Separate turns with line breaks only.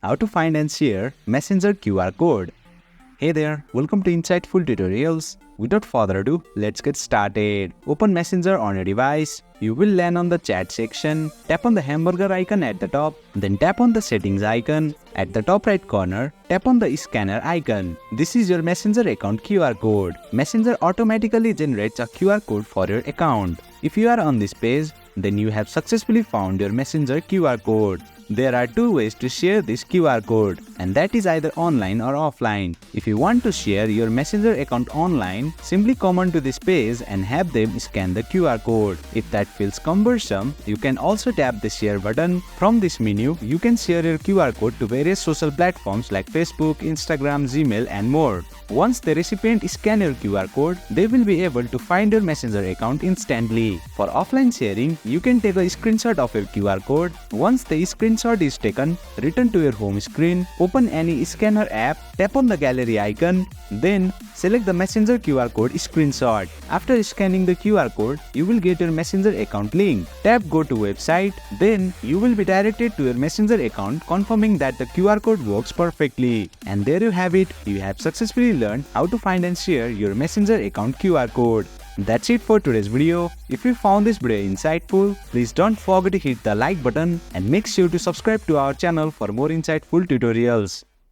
how to find and share Messenger QR code. Hey there, welcome to Insightful Tutorials. Without further ado, let's get started. Open Messenger on your device. You will land on the chat section. Tap on the hamburger icon at the top. Then tap on the settings icon. At the top right corner, tap on the scanner icon. This is your Messenger account QR code. Messenger automatically generates a QR code for your account. If you are on this page, then you have successfully found your Messenger QR code. There are two ways to share this QR code, and that is either online or offline. If you want to share your Messenger account online, simply come onto this page and have them scan the QR code. If that feels cumbersome, you can also tap the share button. From this menu, you can share your QR code to various social platforms like Facebook, Instagram, Gmail, and more. Once the recipient scans your QR code, they will be able to find your Messenger account instantly. For offline sharing, you can take a screenshot of your QR code. Once the screenshot is taken, return to your home screen, open any scanner app, tap on the gallery icon, then select the Messenger QR code screenshot. After scanning the QR code, you will get your Messenger account link. Tap Go to website, then you will be directed to your Messenger account, confirming that the QR code works perfectly. And there you have it, you have successfully learned how to find and share your Messenger account QR code. That's it for today's video. If you found this video insightful, please don't forget to hit the like button and make sure to subscribe to our channel for more insightful tutorials.